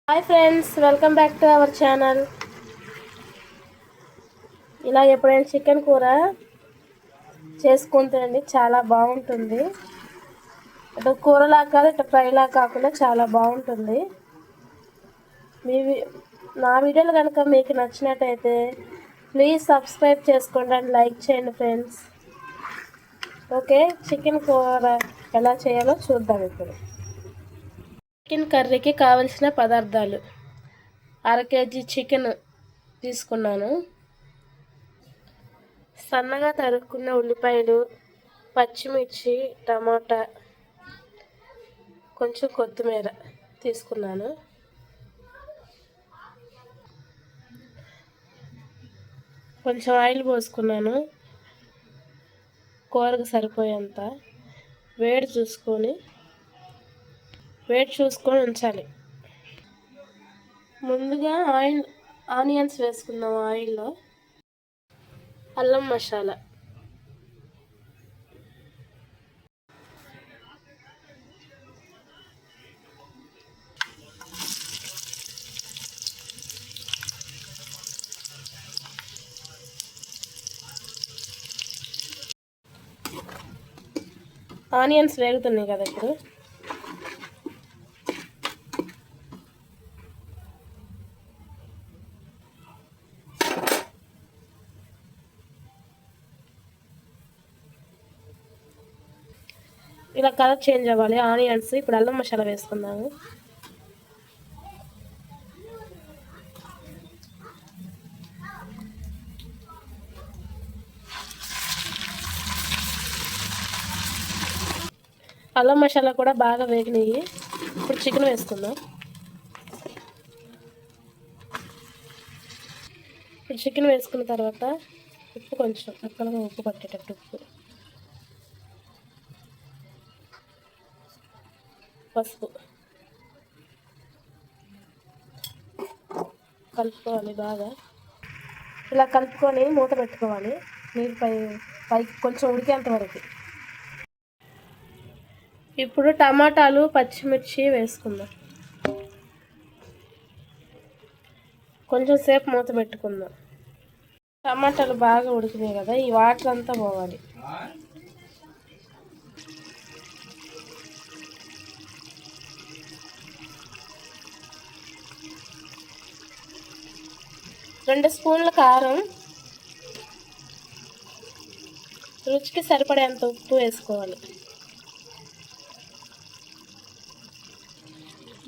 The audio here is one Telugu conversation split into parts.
Hi friends, welcome back to our channel. ఇలా ఎప్పుడైనా చికెన్ కూర చేసుకుని తినండి, చాలా బాగుంటుంది. ఇటు కూరలా కాదు, ఇటు ఫ్రైలా కాకుండా చాలా బాగుంటుంది. నా వీడియోలు కనుక మీకు నచ్చినట్టయితే ప్లీజ్ సబ్స్క్రైబ్ చేసుకోండి అండ్ లైక్ చేయండి ఫ్రెండ్స్. ఓకే, చికెన్ కూర ఎలా చేయాలో చూద్దాం. ఇప్పుడు చికెన్ కర్రీకి కావలసిన పదార్థాలు: అర కేజీ చికెన్ తీసుకున్నాను, సన్నగా తరుక్కున్న ఉల్లిపాయలు, పచ్చిమిర్చి, టమాటా, కొంచెం కొత్తిమీర తీసుకున్నాను. కొంచెం ఆయిల్ పోసుకున్నాను, కూరకు సరిపోయేంత. వేడి చూసుకొని ఉంచాలి. ముందుగా ఆనియన్స్ వేసుకుందాం. ఆయిల్లో అల్లం మసాలా, ఆనియన్స్ వేగుతున్నాయి కదా. ఇప్పుడు ఇలా కలర్ చేంజ్ అవ్వాలి ఆనియన్స్. ఇప్పుడు అల్లం మసాలా వేసుకుందాము. అల్లం మసాలా కూడా బాగా వేగినాయి. ఇప్పుడు చికెన్ వేసుకుందాం. ఇప్పుడు చికెన్ వేసుకున్న తర్వాత ఉప్పు, కొంచెం ముక్కలుగా ఉప్పు పట్టేటట్టు ఉప్పు, పసుపు కలుపుకోవాలి బాగా. ఇలా కలుపుకొని మూత పెట్టుకోవాలి, నీరు పైకి కొంచెం ఉడికేంత వరకు. ఇప్పుడు టమాటాలు, పచ్చిమిర్చి వేసుకుందాం. కొంచెం సేపు మూత పెట్టుకుందాం. టమాటాలు బాగా ఉడికినాయి కదా, ఈ వాటర్ అంతా పోవాలి. రెండు స్పూన్ల కారం, రుచికి సరిపడేంత ఉప్పు వేసుకోవాలి.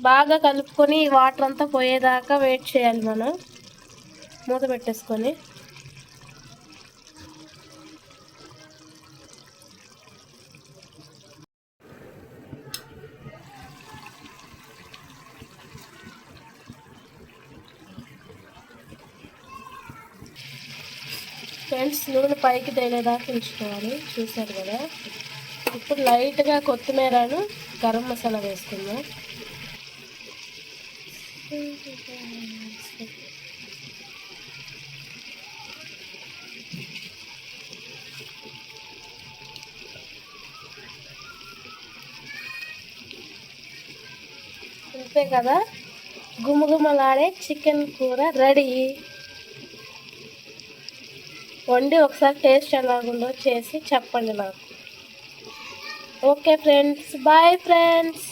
బాగా కలుపుకొని వాటర్ అంతా పోయేదాకా వెయిట్ చేయాలి. మనం మూత పెట్టేసుకొని ఫ్రెండ్స్, నూనె పైకి తేలేదాకా ఉంచుకోవాలి. చూసారు కదా. ఇప్పుడు లైట్గా కొత్తిమీరను, గరం మసాలా వేసుకుందాం. అంతే కదా, గుమగుమలాడే చికెన్ కూర రెడీ. వండి ఒకసారి టేస్ట్ ఎలాగుందో చేసి చెప్పండి నాకు. Okay friends, bye friends.